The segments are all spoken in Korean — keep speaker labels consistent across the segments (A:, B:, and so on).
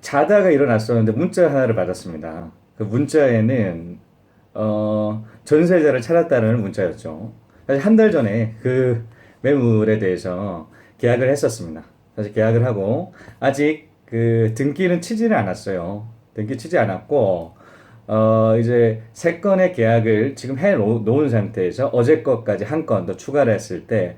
A: 자다가 일어났었는데 문자 하나를 받았습니다. 그 문자에는 전세자를 찾았다는 문자였죠. 사실 한 달 전에 그 매물에 대해서 계약을 했었습니다. 사실 계약을 하고 아직 그 등기는 치지는 않았어요. 등기 치지 않았고 이제 세 건의 계약을 지금 해 놓은 상태에서 어제 것까지 한 건 더 추가를 했을 때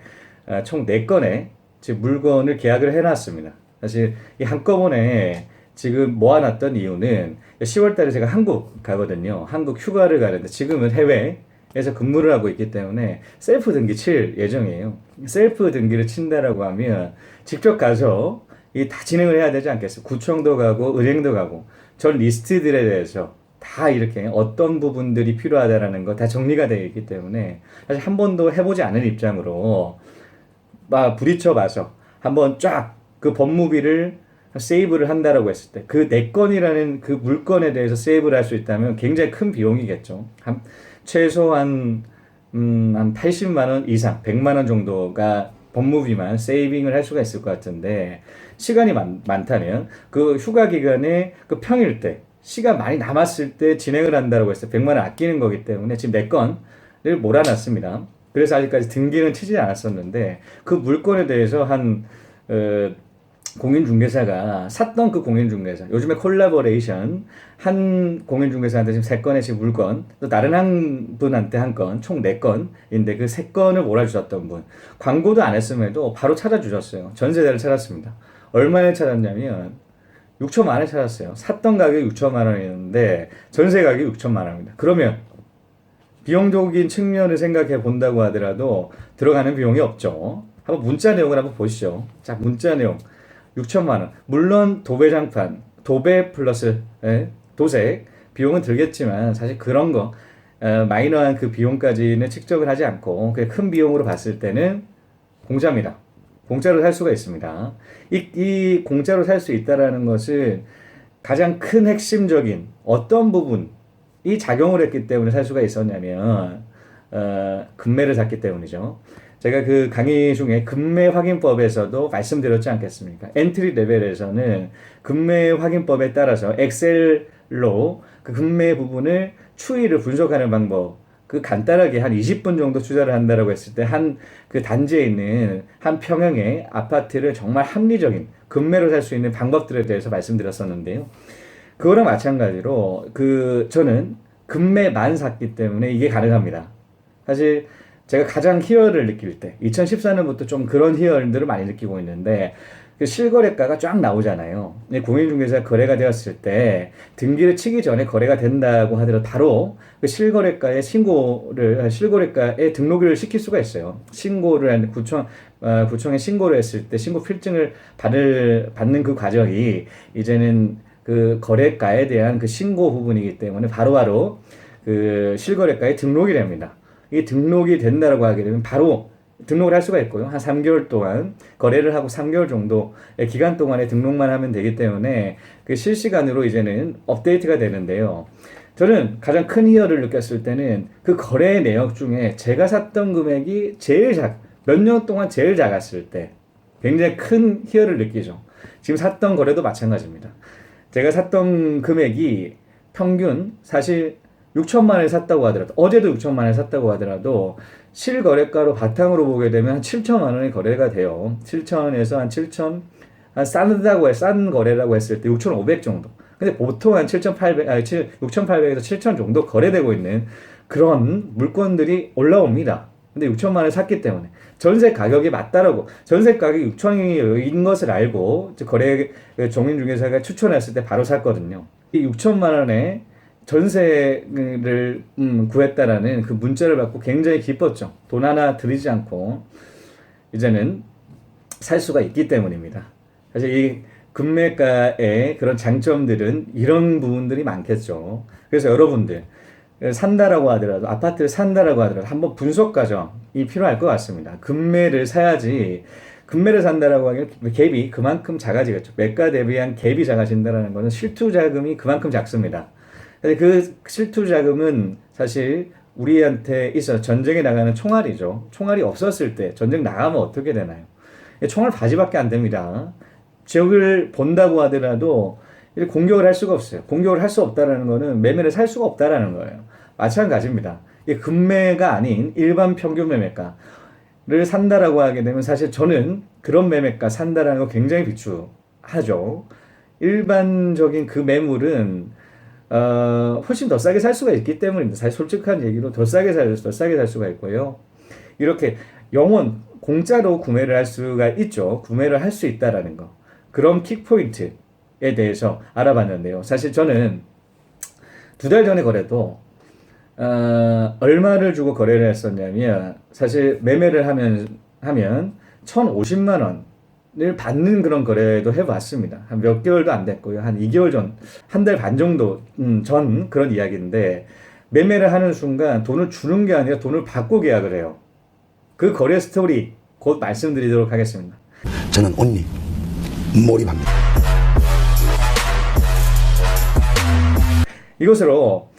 A: 총 네 건의 지금 물건을 계약을 해놨습니다. 사실 이 한꺼번에 지금 모아놨던 이유는 10월 달에 제가 한국 가거든요. 한국 휴가를 가는데 지금은 해외에서 근무를 하고 있기 때문에 셀프 등기 칠 예정이에요. 셀프 등기를 친다라고 하면 직접 가서 이 다 진행을 해야 되지 않겠어요? 구청도 가고 은행도 가고 전 리스트들에 대해서 다 이렇게 어떤 부분들이 필요하다라는 거 다 정리가 되어 있기 때문에 사실 한 번도 해보지 않은 입장으로 막 부딪혀 봐서 한번 쫙 그 법무비를 세이브를 한다라고 했을 때 그 내 건이라는 그 물건에 대해서 세이브를 할 수 있다면 굉장히 큰 비용이겠죠. 최소한 한 80만 원 이상, 100만 원 정도가 법무비만 세이빙을 할 수가 있을 것 같은데 시간이 많다면 그 휴가 기간에 그 평일 때 시간 많이 남았을 때 진행을 한다고 했을 때 100만 원 아끼는 거기 때문에 지금 내 건을 몰아놨습니다. 그래서 아직까지 등기는 치지 않았었는데 그 물건에 대해서 한 어, 공인중개사가 샀던 그 공인중개사 요즘에 콜라보레이션 한 공인중개사한테 지금 세 건의 지금 물건 또 다른 한 분한테 한 건 총 네 건인데 그 세 건을 몰아주셨던 분 광고도 안 했음에도 바로 찾아주셨어요. 전세대를 찾았습니다. 얼마에 찾았냐면 6천만 원에 찾았어요. 샀던 가격이 6천만 원이었는데 전세 가격이 6천만 원입니다. 그러면 비용적인 측면을 생각해 본다고 하더라도 들어가는 비용이 없죠. 한번 문자 내용을 한번 보시죠. 자, 문자 내용 6천만 원. 물론 도배장판, 도배 플러스 도색 비용은 들겠지만 사실 그런 거 마이너한 그 비용까지는 측정을 하지 않고 큰 비용으로 봤을 때는 공짜입니다. 공짜로 살 수가 있습니다. 이 공짜로 살 수 있다라는 것은 가장 큰 핵심적인 어떤 부분이 작용을 했기 때문에 살 수가 있었냐면 금매를 샀기 때문이죠. 제가 그 강의 중에 금매 확인법에서도 말씀드렸지 않겠습니까? 엔트리 레벨에서는 금매 확인법에 따라서 엑셀로 그 금매 부분을 추이를 분석하는 방법 그 간단하게 한 20분 정도 투자를 한다라고 했을 때 한 그 단지에 있는 한 평형의 아파트를 정말 합리적인 금매로 살 수 있는 방법들에 대해서 말씀드렸었는데요. 그거랑 마찬가지로 그 저는 금매만 샀기 때문에 이게 가능합니다. 사실 제가 가장 희열을 느낄 때 2014년부터 좀 그런 희열들을 많이 느끼고 있는데 그 실거래가가 쫙 나오잖아요. 공인중개사 거래가 되었을 때 등기를 치기 전에 거래가 된다고 하더라도 바로 그 실거래가에 실거래가에 등록을 시킬 수가 있어요. 신고를 한 구청에 신고를 했을 때 신고 필증을 받는 그 과정이 이제는 그 거래가에 대한 그 신고 부분이기 때문에 바로바로 그 실거래가에 등록이 됩니다. 이 등록이 된다라고 하게 되면 바로 등록을 할 수가 있고요. 한 3개월 동안 거래를 하고 3개월 정도의 기간 동안에 등록만 하면 되기 때문에 그 실시간으로 이제는 업데이트가 되는데요. 저는 가장 큰 희열을 느꼈을 때는 그 거래 내역 중에 제가 샀던 금액이 몇 년 동안 제일 작았을 때 굉장히 큰 희열을 느끼죠. 지금 샀던 거래도 마찬가지입니다. 제가 샀던 금액이 평균 사실 6천만 원에 샀다고 하더라도 어제도 6천만 원에 샀다고 하더라도 실거래가로 바탕으로 보게 되면 한 7천만 원의 거래가 돼요. 7천에서 한 7천 싼 거래라고 했을 때 6,500 정도. 근데 보통 한 6,800에서 7천 정도 거래되고 있는 그런 물건들이 올라옵니다. 근데 6천만 원에 샀기 때문에 전세 가격이 맞다라고 전세 가격이 6천인 것을 알고 거래 종인중개사가 추천했을 때 바로 샀거든요. 이 6천만 원에 전세를 구했다라는 그 문자를 받고 굉장히 기뻤죠. 돈 하나 들이지 않고 이제는 살 수가 있기 때문입니다. 사실 이 금매가의 그런 장점들은 이런 부분들이 많겠죠. 그래서 여러분들 산다라고 하더라도 아파트를 산다라고 하더라도 한번 분석 과정이 필요할 것 같습니다. 금매를 사야지 금매를 산다라고 하면 갭이 그만큼 작아지겠죠. 매가 대비한 갭이 작아진다는 것은 실투 자금이 그만큼 작습니다. 그 실투 자금은 사실 우리한테 있어 전쟁에 나가는 총알이죠. 총알이 없었을 때 전쟁 나가면 어떻게 되나요? 총알 바지밖에 안 됩니다. 지역을 본다고 하더라도 이렇게 공격을 할 수가 없어요. 공격을 할 수 없다라는 거는 매매를 살 수가 없다라는 거예요. 마찬가지입니다. 이 금매가 아닌 일반 평균 매매가를 산다라고 하게 되면 사실 저는 그런 매매가 산다라는 거 굉장히 비추하죠. 일반적인 그 매물은 훨씬 더 싸게 살 수가 있기 때문입니다. 사실 솔직한 얘기로 더 싸게 살 수가 있고요. 이렇게 영원 공짜로 구매를 할 수가 있죠. 구매를 할 수 있다라는 거. 그런 킥포인트에 대해서 알아봤는데요. 사실 저는 2달 전에 거래도 얼마를 주고 거래를 했었냐면 사실 매매를 하면 1,050만 원을 받는 그런 거래도 해봤습니다. 한 몇 개월도 안 됐고요. 한 2개월 전, 한 달 반 정도 전 그런 이야기인데 매매를 하는 순간 돈을 주는 게 아니라 돈을 받고 계약을 해요. 그 거래 스토리 곧 말씀드리도록 하겠습니다.
B: 저는 온리 몰입합니다.
A: 이것으로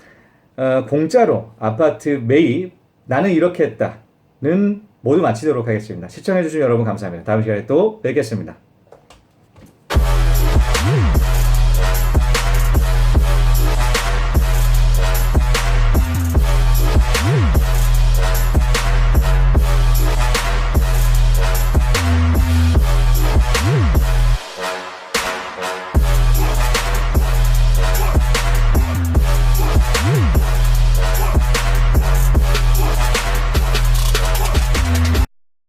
A: 공짜로 아파트 매입 나는 이렇게 했다는 모두 마치도록 하겠습니다. 시청해주신 여러분 감사합니다. 다음 시간에 또 뵙겠습니다.